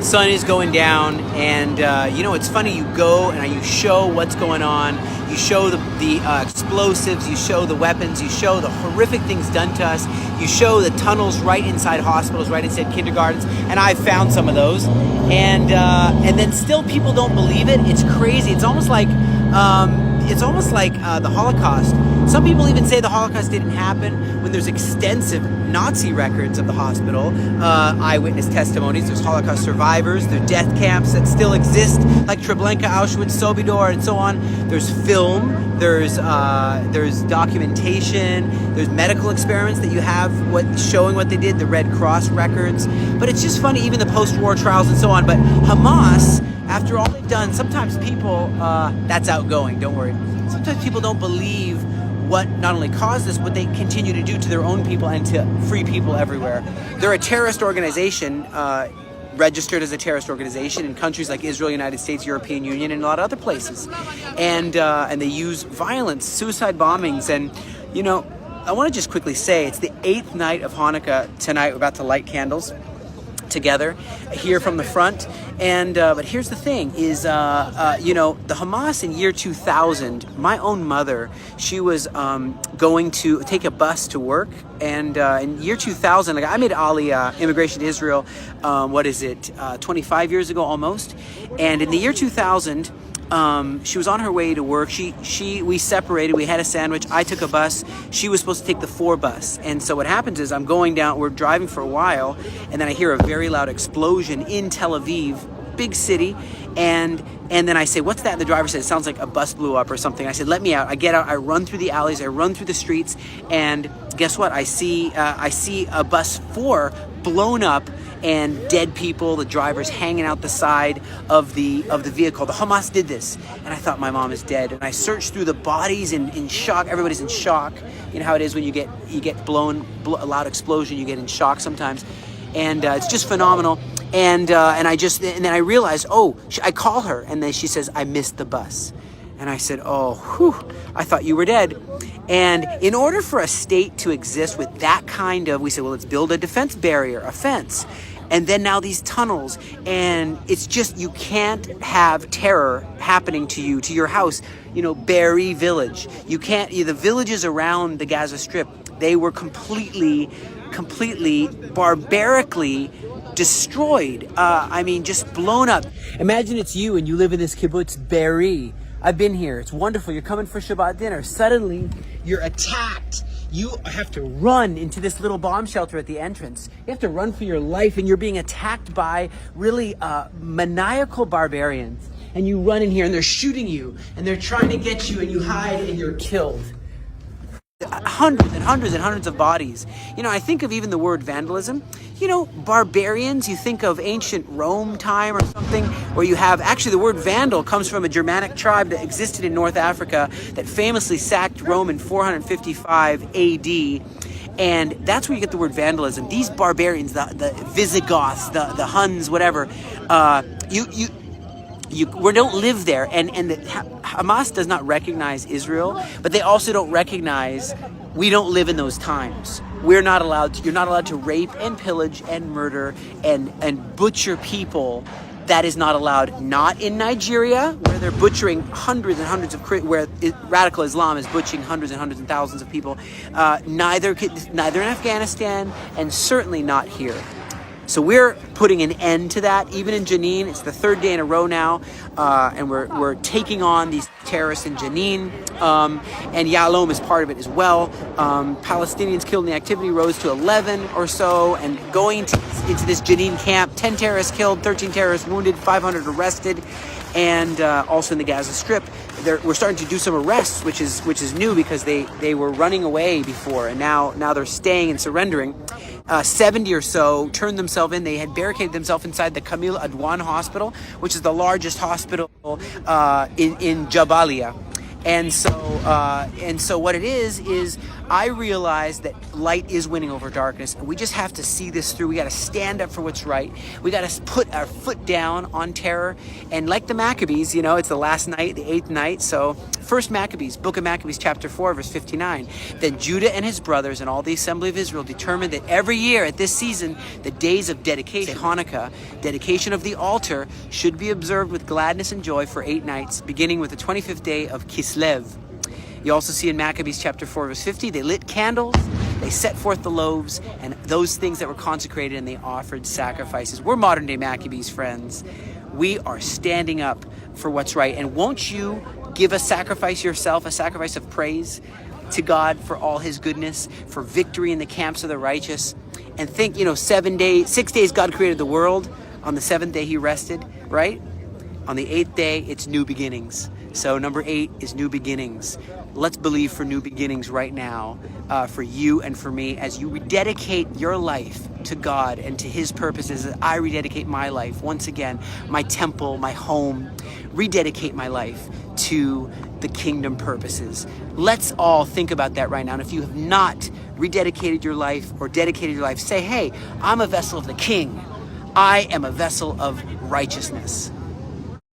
sun is going down, and it's funny. You go and you show what's going on. You show the explosives. You show the weapons. You show the horrific things done to us. You show the tunnels right inside hospitals, right inside kindergartens, and I've found some of those. And then still people don't believe it. It's crazy. It's almost like the Holocaust. Some people even say the Holocaust didn't happen when there's extensive Nazi records of the hospital, eyewitness testimonies. There's Holocaust survivors, there are death camps that still exist, like Treblinka, Auschwitz, Sobibor, and so on. There's film, there's documentation, there's medical experiments that you have showing what they did, the Red Cross records. But it's just funny, even the post-war trials and so on. But Hamas, after all they've done, sometimes people, that's outgoing, don't worry. Sometimes people don't believe what not only caused this, what they continue to do to their own people and to free people everywhere. They're a terrorist organization, registered as a terrorist organization in countries like Israel, United States, European Union, and a lot of other places. And they use violence, suicide bombings, and, I want to just quickly say, it's the 8th night of Hanukkah tonight. We're about to light candles together here from the front, and but here's the thing is the Hamas in year 2000, my own mother, she was going to take a bus to work, and in year 2000, I made Aliyah, immigration to Israel, 25 years ago almost, and in the year 2000 she was on her way to work. We separated. We had a sandwich. I took a bus. She was supposed to take the 4 bus. And so what happens is I'm going down. We're driving for a while, and then I hear a very loud explosion in Tel Aviv, big city. And then I say, "What's that?" And the driver said, "It sounds like a bus blew up or something." I said, "Let me out." I get out. I run through the alleys. I run through the streets, and guess what? I see a bus 4 blown up, and dead people, the drivers hanging out the side of the vehicle. The Hamas did this, and I thought my mom is dead. And I searched through the bodies in shock. Everybody's in shock. You know how it is when you get blown, a loud explosion. You get in shock sometimes, and it's just phenomenal. And then I realized, I call her, and then she says, "I missed the bus." And I said, "Oh, whew, I thought you were dead." And in order for a state to exist with that kind of, we said, well, let's build a defense barrier, a fence. And then now these tunnels, and it's just, you can't have terror happening to you, to your house. Be'eri village. You can't, the villages around the Gaza Strip, they were completely barbarically destroyed. Just blown up. Imagine it's you and you live in this kibbutz Be'eri. I've been here. It's wonderful. You're coming for Shabbat dinner. Suddenly, you're attacked. You have to run into this little bomb shelter at the entrance. You have to run for your life, and you're being attacked by really maniacal barbarians. And you run in here, and they're shooting you, and they're trying to get you, and you hide, and you're killed. Hundreds and hundreds and hundreds of bodies. I think of even the word vandalism. Barbarians, you think of ancient Rome time or something, where you have, actually the word vandal comes from a Germanic tribe that existed in North Africa that famously sacked Rome in 455 AD. And that's where you get the word vandalism. These barbarians, the Visigoths, the Huns, whatever, we don't live there, and Hamas does not recognize Israel, but they also don't recognize we don't live in those times. You're not allowed to rape and pillage and murder and butcher people. That is not allowed. Not in Nigeria, where they're butchering hundreds and hundreds where radical Islam is butchering hundreds and hundreds and thousands of people. Neither in Afghanistan, and certainly not here. So we're putting an end to that. Even in Jenin, it's the 3rd day in a row now, and we're taking on these terrorists in Jenin, and Yalom is part of it as well. Palestinians killed in the activity rose to 11 or so, and going into this Jenin camp, 10 terrorists killed, 13 terrorists wounded, 500 arrested, and also in the Gaza Strip. We're starting to do some arrests, which is new because they were running away before, and now they're staying and surrendering. 70 or so turned themselves in. They had barricaded themselves inside the Kamil Adwan Hospital, which is the largest hospital in Jabalia. And so what it is I realize that light is winning over darkness, and we just have to see this through. We got to stand up for what's right. We got to put our foot down on terror. And like the Maccabees, you know, it's the last night, the 8th night. So first Maccabees, book of Maccabees, chapter 4, verse 59. Then Judah and his brothers and all the assembly of Israel determined that every year at this season, the days of dedication, Hanukkah, dedication of the altar, should be observed with gladness and joy for 8 nights, beginning with the 25th day of Kislev. You also see in Maccabees chapter 4, verse 50, they lit candles, they set forth the loaves, and those things that were consecrated, and they offered sacrifices. We're modern day Maccabees, friends. We are standing up for what's right. And won't you give a sacrifice yourself, a sacrifice of praise to God for all his goodness, for victory in the camps of the righteous? And think, 6 days God created the world. On the 7th day he rested, right? On the 8th day, it's new beginnings. So number 8 is new beginnings. Let's believe for new beginnings right now, for you and for me, as you rededicate your life to God and to his purposes. As I rededicate my life, once again, my temple, my home, rededicate my life to the kingdom purposes. Let's all think about that right now. And if you have not rededicated your life or dedicated your life, say, hey, I'm a vessel of the King. I am a vessel of righteousness.